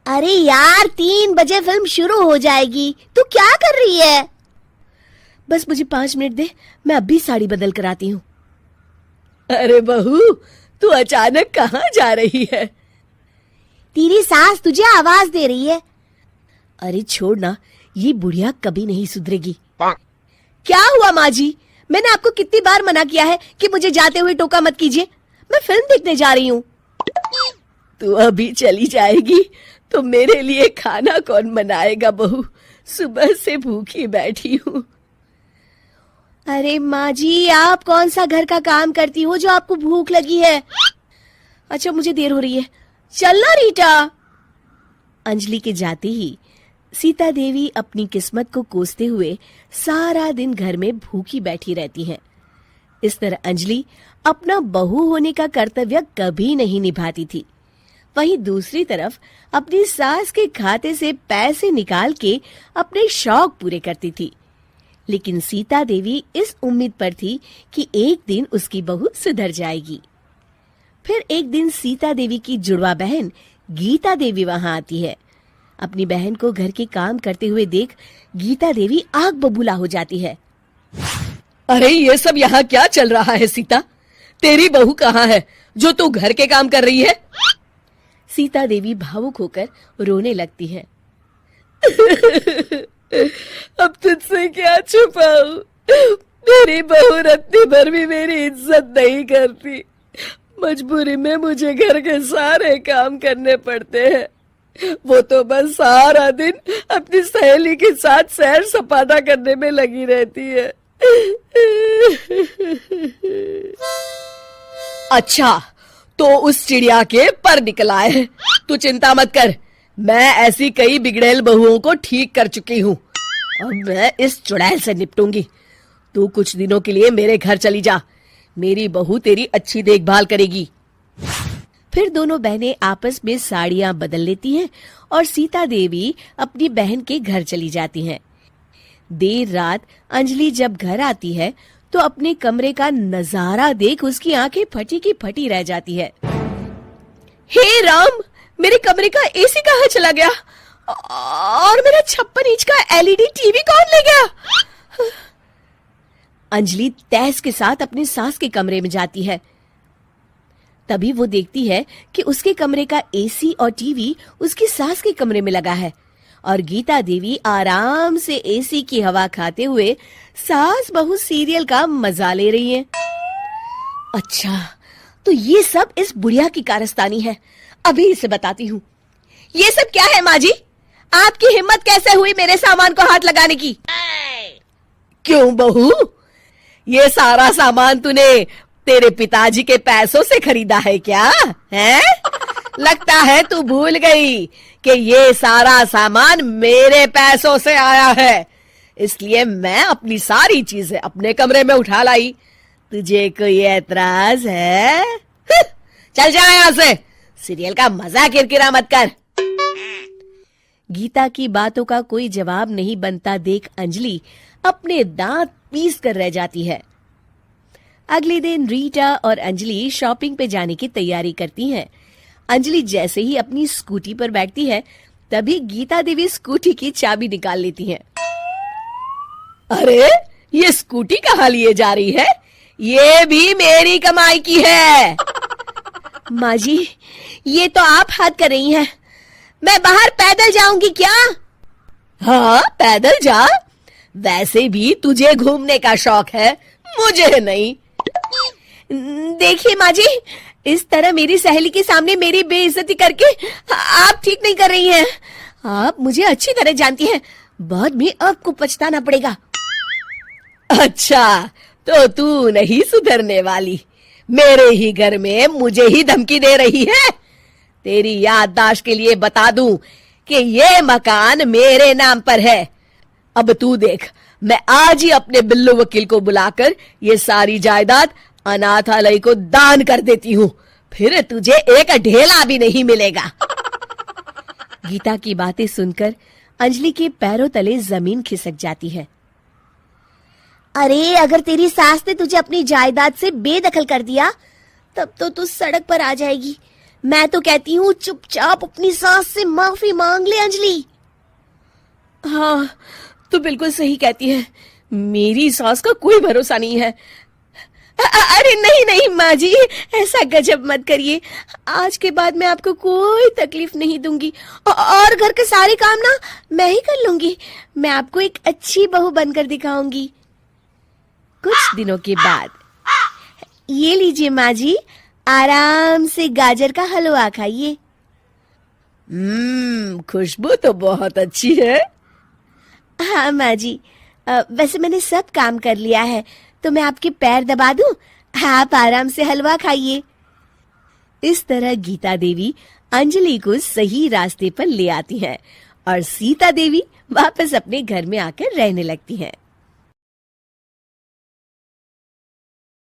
अरे यार 3 बजे फिल्म शुरू हो जाएगी, तू क्या कर रही है? बस मुझे 5 मिनट दे, मैं अभी साड़ी बदल कर आती हूँ। अरे बहू, तू अचानक कहाँ जा रही है? तेरी सास तुझे आवाज दे रही है। अरे छोड़ ना, ये बुढ़िया कभी नहीं सुधरेगी। क्या हुआ माँ जी? मैंने आपको कितनी बार मना किया है कि मुझे जाते हुए टोका मत कीजिए। मैं फिल्म देखने जा रही हूँ। तू अभी चली जाएगी तो मेरे लिए खाना कौन बनाएगा बहू? सुबह से भूखी बैठी हूँ। अरे माँ जी, आप कौन सा घर का काम करती हो जो आपको भूख लगी है? अच्छा, मुझे देर हो रही है, चलना रीटा। अंजलि के जाते ही सीता देवी अपनी किस्मत को कोसते हुए सारा दिन घर में भूखी बैठी रहती हैं। इस तरह अंजलि अपना बहू होने का कर्तव्य कभी नहीं निभाती थी। वहीं दूसरी तरफ अपनी सास के खाते से पैसे निकाल के अपने शौक पूरे करती थी। लेकिन सीता देवी इस उम्मीद पर थी कि एक दिन उसकी बहू सुधर जाएगी। फिर एक दिन सीता देवी की जुड़वा बहन गीता देवी वहां आती है। अपनी बहन को घर के काम करते हुए देख गीता देवी आग बबूला हो जाती है। अरे ये सब यहाँ क्या चल रहा है सीता? तेरी बहू कहाँ है जो तू घर के काम कर रही है? सीता देवी भावुक होकर रोने लगती है। अब तुझसे क्या छुपाऊं? मेरी बहू रत्ती भर भी मेरी इज्जत नहीं करती। मजबूरी में मुझे घर के सारे काम करने पड़ते हैं। वो तो बस सारा दिन अपनी सहेली के साथ सैर सपाटा करने में लगी रहती है। अच्छा, तो उस चिड़िया के पर निकल आए। तू चिंता मत कर, मैं ऐसी कई बिगड़ैल बहुओं को ठीक कर चुकी हूँ। अब मैं इस चुड़ैल से निपटूंगी। तू कुछ दिनों के लिए मेरे घर चली जा, मेरी बहू तेरी अच्छी देखभाल करेगी। फिर दोनों बहनें आपस में साड़ियां बदल लेती हैं और सीता देवी अपनी बहन के घर चली जाती हैं। देर रात अंजलि जब घर आती है तो अपने कमरे का नजारा देख उसकी आंखें फटी की फटी रह जाती है। हे राम, मेरे कमरे का एसी कहाँ चला गया? और मेरा 56 इंच का एलईडी टीवी कौन ले गया? अंजलि तैस के साथ अपनी सास के कमरे में जाती है। तभी वो देखती है कि उसके कमरे का एसी और टीवी उसकी सास के कमरे में लगा है और गीता देवी आराम से एसी की हवा खाते हुए सास बहू सीरियल का मजा ले रही है। अच्छा, तो ये सब इस बुढ़िया की कारस्तानी है। अभी इसे बताती हूँ। ये सब क्या है माँ जी? आपकी हिम्मत कैसे हुई मेरे सामान को हाथ लगाने की? क्यों बहू, ये सारा सामान तूने तेरे पिताजी के पैसों से खरीदा है क्या? हैं? लगता है तू भूल गई कि ये सारा सामान मेरे पैसों से आया है, इसलिए मैं अपनी सारी चीजें अपने कमरे में उठा लाई। तुझे कोई एतराज है? चल जा यहाँ से, सीरियल का मजा किरकिरा मत कर। गीता की बातों का कोई जवाब नहीं बनता देख अंजलि अपने दांत पीस कर रह जाती है। अगले दिन रीटा और अंजलि शॉपिंग पे जाने की तैयारी करती हैं। अंजलि जैसे ही अपनी स्कूटी पर बैठती है तभी गीता देवी स्कूटी की चाबी निकाल लेती हैं। अरे, ये स्कूटी कहाँ लिए जा रही है? ये भी मेरी कमाई की है। माँ जी, ये तो आप हद कर रही हैं। मैं बाहर पैदल जाऊंगी क्या? हाँ, पैदल जा। वैसे भी तुझे घूमने का शौक है, मुझे नहीं। देखिए माँ जी, इस तरह मेरी सहेली के सामने मेरी बेइज्जती करके आप ठीक नहीं कर रही हैं। आप मुझे अच्छी तरह जानती हैं, बाद में आपको पछताना पड़ेगा। अच्छा, तो तू नहीं सुधरने वाली? मेरे ही घर में मुझे ही धमकी दे रही है? तेरी याददाश्त के लिए बता दूं कि ये मकान मेरे नाम पर है। अब तू देख, मैं आज ही अपने बिल्लू वकील को बुलाकर ये सारी जायदाद अनाथालय को दान कर देती हूँ, फिर तुझे एक ढेला भी नहीं मिलेगा। गीता की बातें सुनकर अंजलि के पैरों तले जमीन खिसक जाती है। अरे, अगर तेरी सास ने तुझे अपनी जायदाद से बेदखल कर दिया तब तो तू सड़क पर आ जाएगी। मैं तो कहती हूँ चुपचाप अपनी सास से माफी मांग ले अंजलि। हाँ, तो बिल्कुल सही कहती है, मेरी सास का कोई भरोसा नहीं है। अरे नहीं नहीं माँ जी, ऐसा गजब मत करिए, आज के बाद मैं आपको कोई तकलीफ नहीं दूंगी और घर के सारे काम ना मैं ही कर लूंगी। मैं आपको एक अच्छी बहू बनकर दिखाऊंगी। कुछ दिनों के बाद, ये लीजिए माँ जी, आराम से गाजर का हलवा खाइए। खुशबू तो बहुत अच्छी है। हाँ माँ जी, वैसे मैंने सब काम कर लिया है, तो मैं आपके पैर दबा दूं, आप आराम से हलवा खाइए। इस तरह गीता देवी अंजलि को सही रास्ते पर ले आती हैं और सीता देवी वापस अपने घर में आकर रहने लगती हैं।